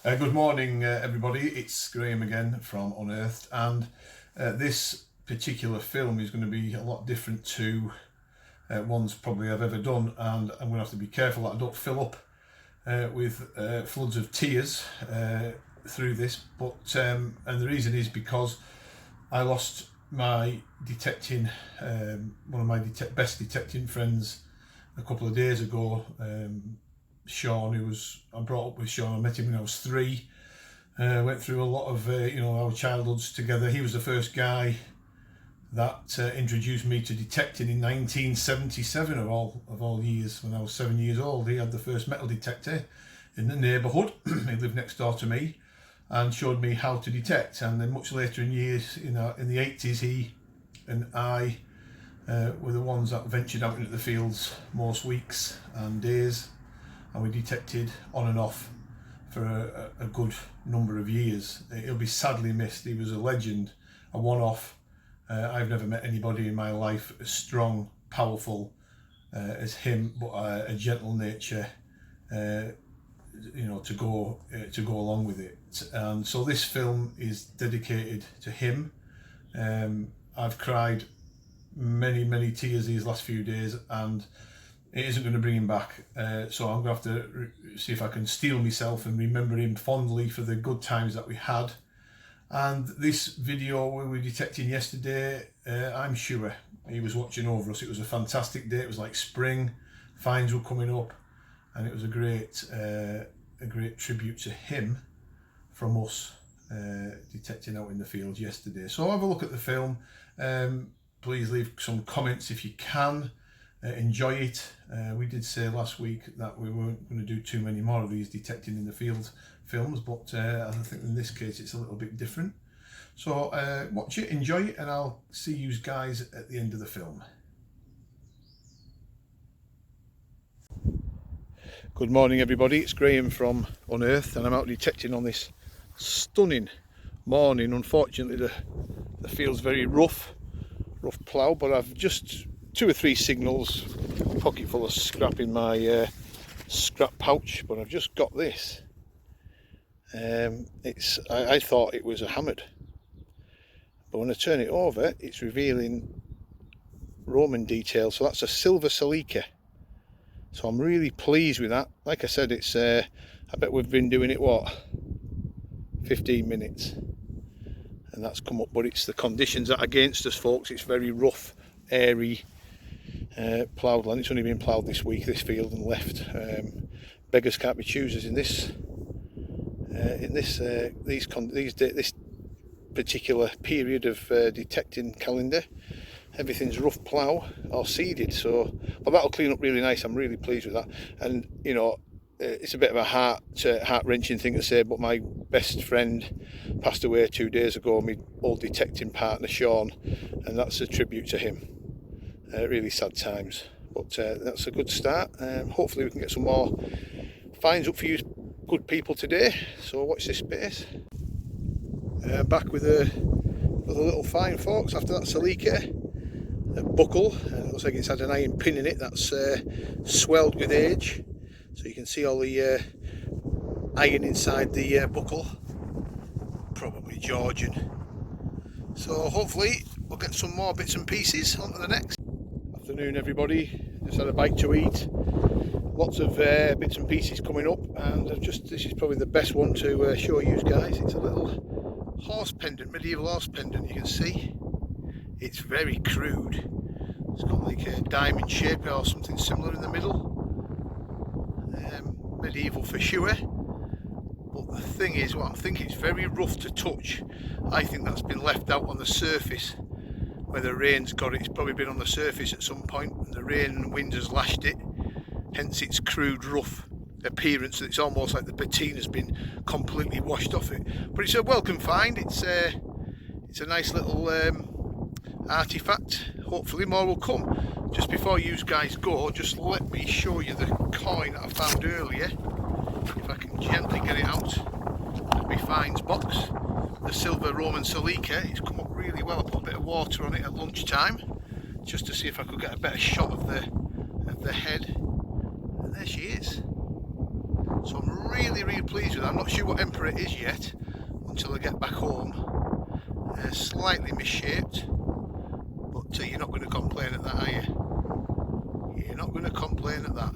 Good morning, everybody. It's Graham again from Unearthed, and this particular film is going to be a lot different to ones probably I've ever done, and I'm going to have to be careful that I don't fill up with floods of tears through this. But and the reason is because I lost my detecting, one of my best detecting friends a couple of days ago. Shaun, I brought up with Shaun. I met him when I was 3. Went through a lot of our childhoods together. He was the first guy that introduced me to detecting in 1977 of all years. When I was 7 years old, he had the first metal detector in the neighbourhood. He lived next door to me and showed me how to detect. And then much later in years, in the 80s, he and I were the ones that ventured out into the fields most weeks and days. And we detected on and off for a good number of years. He'll be sadly missed. He was a legend, a one-off. I've never met anybody in my life as strong, powerful as him, but a gentle nature, to go along with it. And so this film is dedicated to him. I've cried many tears these last few days, and it isn't going to bring him back, so I'm going to have to see if I can steel myself and remember him fondly for the good times that we had. And this video we were detecting yesterday, I'm sure he was watching over us. It was a fantastic day. It was like spring, finds were coming up, and it was a great tribute to him from us detecting out in the field yesterday. So have a look at the film. Please leave some comments if you can. Enjoy it. We did say last week that we weren't going to do too many more of these detecting in the field films, but I think in this case it's a little bit different. So watch it, enjoy it, and I'll see you guys at the end of the film. Good morning, everybody. It's Graham from Unearthed, and I'm out detecting on this stunning morning. Unfortunately, the field's very rough plough, but I've just 2 or 3 signals, pocket full of scrap in my scrap pouch, but I've just got this. I thought it was a hammered, but when I turn it over, it's revealing Roman detail. So that's a silver siliqua. So I'm really pleased with that. Like I said, it's I bet we've been doing it 15 minutes, and that's come up. But it's the conditions that are against us, folks. It's very rough, airy. Ploughed land. It's only been ploughed this week, this field, and left. Beggars can't be choosers in this this particular period of detecting calendar. Everything's rough plough or seeded, so but that'll clean up really nice. I'm really pleased with that. And it's a bit of a heart-wrenching thing to say, but my best friend passed away 2 days ago, my old detecting partner Shaun, and that's a tribute to him. Really sad times, but that's a good start. Hopefully we can get some more finds up for you good people today, so watch this space. Back with a little find, folks, after that siliqua buckle. It looks like it's had an iron pin in it that's swelled with age, so you can see all the iron inside the buckle, probably Georgian. So hopefully we'll get some more bits and pieces onto the next. Afternoon, everybody. Just had a bite to eat. Lots of bits and pieces coming up, and this is probably the best one to show you guys. It's a little horse pendant, medieval horse pendant. You can see it's very crude. It's got like a diamond shape or something similar in the middle. Medieval for sure. But the thing is, what I'm thinking, it's very rough to touch. I think that's been left out on the surface. Where the rain's got it, it's probably been on the surface at some point, and the rain and wind has lashed it, hence its crude, rough appearance. It's almost like the patina's been completely washed off it. But it's a welcome find. It's a nice little artifact. Hopefully more will come. Just before you guys go, just let me show you the coin that I found earlier, if I can gently get it out of my finds box. The silver Roman siliqua. It's come up really well. I put a bit of water on it at lunchtime just to see if I could get a better shot of the head, and there she is. So I'm really pleased with it. I'm not sure what emperor it is yet until I get back home. Slightly misshaped, but you're not going to complain at that, are you? You're not going to complain at that.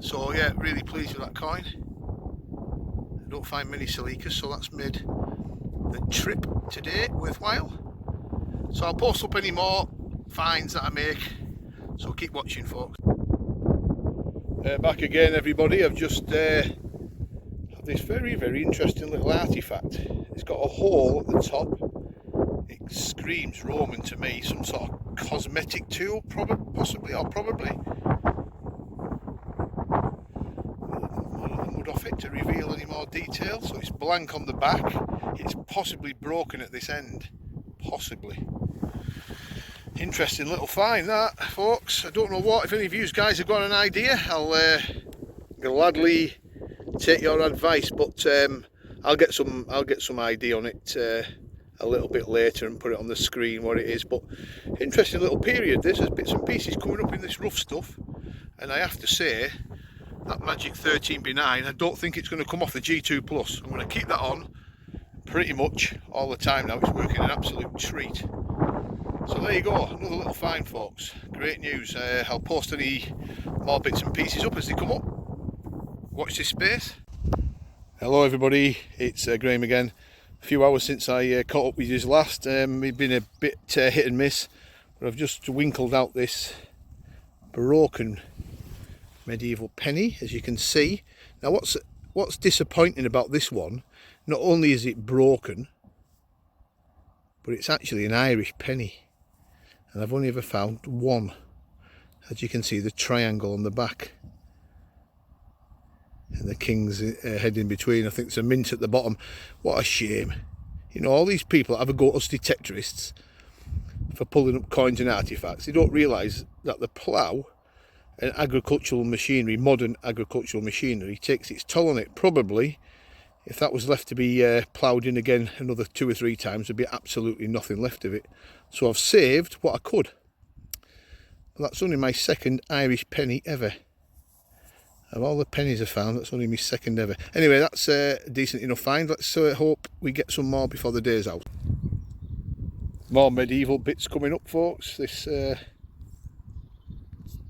So yeah, really pleased with that coin. I don't find many siliqua, so that's made the trip today worthwhile. So I'll post up any more finds that I make, so keep watching, folks. Back again, everybody. I've just had this very interesting little artifact. It's got a hole at the top. It screams Roman to me, some sort of cosmetic tool, possibly. Mud off it to reveal any more detail. So it's blank on the back. It's possibly broken at this end, possibly. Interesting little find that, folks. I don't know what, if any of you guys have got an idea, I'll gladly take your advice, but I'll get some idea on it a little bit later and put it on the screen what it is. But interesting little period this. There's bits and pieces coming up in this rough stuff, and I have to say that magic 13B9, I don't think it's going to come off the G2 Plus. I'm going to keep that on pretty much all the time now. It's working an absolute treat. So there you go, another little find, folks. Great news. I'll post any more bits and pieces up as they come up. Watch this space. Hello everybody, it's Graham again. A few hours since I caught up with you last. It's been a bit hit and miss, but I've just winkled out this broken medieval penny, as you can see. Now what's disappointing about this one, not only is it broken, but it's actually an Irish penny. And I've only ever found one. As you can see, the triangle on the back and the king's head in between. I think there's a mint at the bottom. What a shame. You know, all these people that have a go at us detectorists for pulling up coins and artifacts, they don't realise that the plough and agricultural machinery, modern agricultural machinery, takes its toll on it. Probably, if that was left to be ploughed in again another 2 or 3 times, there'd be absolutely nothing left of it. So I've saved what I could. That's only my second Irish penny ever. Of all the pennies I found, that's only my second ever. Anyway, that's a decent enough find. Let's hope we get some more before the day's out. More medieval bits coming up, folks. This little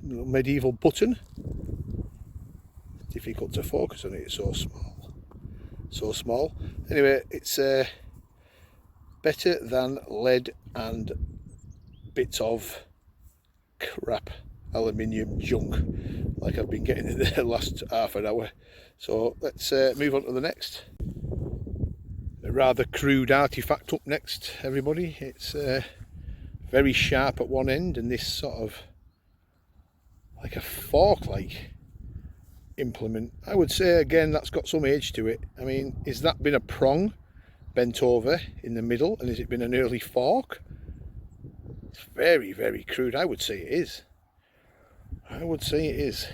medieval button. Difficult to focus on it, it's so small. So small. Anyway, it's better than lead and bits of crap aluminium junk like I've been getting in the last half an hour. So let's move on to the next. A rather crude artifact up next, everybody. It's very sharp at one end, and this sort of like a fork-like implement. I would say again that's got some age to it. I mean, has that been a prong bent over in the middle, and has it been an early fork? It's very crude. I would say it is. I would say it is.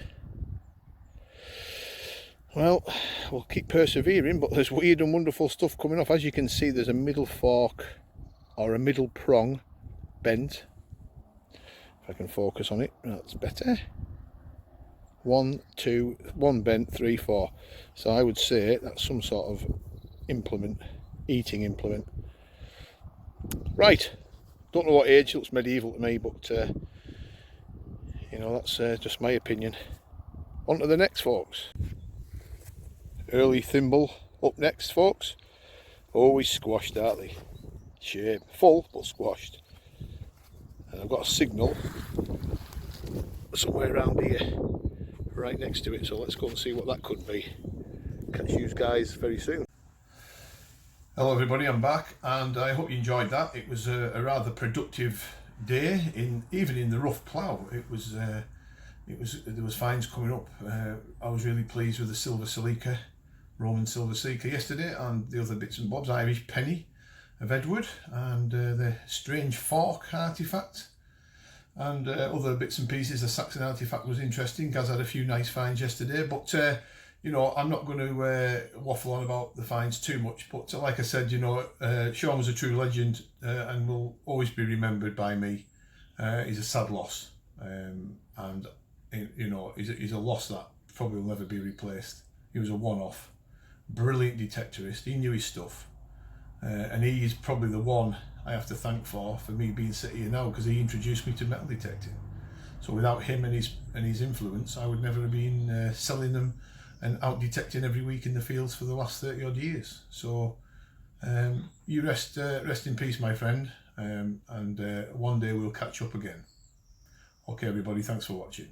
Well, we'll keep persevering, but there's weird and wonderful stuff coming off. As you can see, there's a middle fork or a middle prong bent. If I can focus on it, that's better. 1, 2, 1 bent, 3, 4. So I would say that's some sort of implement, eating implement. Right, don't know what age, it looks medieval to me, but you know, that's just my opinion. On to the next, folks. Early thimble up next, folks. Always squashed, aren't they? Shame. Full, but squashed. And I've got a signal somewhere around here, right next to it, so let's go and see what that could be. Catch you guys very soon. Hello everybody, I'm back, and I hope you enjoyed that. It was a rather productive day, even in the rough plough. There was finds coming up. I was really pleased with the silver siliqua, Roman silver siliqua yesterday, and the other bits and bobs. Irish penny of Edward, and the strange fork artifact, and other bits and pieces. The Saxon artifact was interesting. Gaz had a few nice finds yesterday, but you know, I'm not going to waffle on about the finds too much, but like I said, you know, Shaun was a true legend and will always be remembered by me. He's a sad loss, and you know, he's a loss that probably will never be replaced. He was a one-off, brilliant detectorist. He knew his stuff, and he's probably the one I have to thank for me being sitting here now, because he introduced me to metal detecting. So without him and his influence, I would never have been selling them and out detecting every week in the fields for the last 30 odd years. So you rest in peace, my friend, and one day we'll catch up again. Okay, everybody, thanks for watching.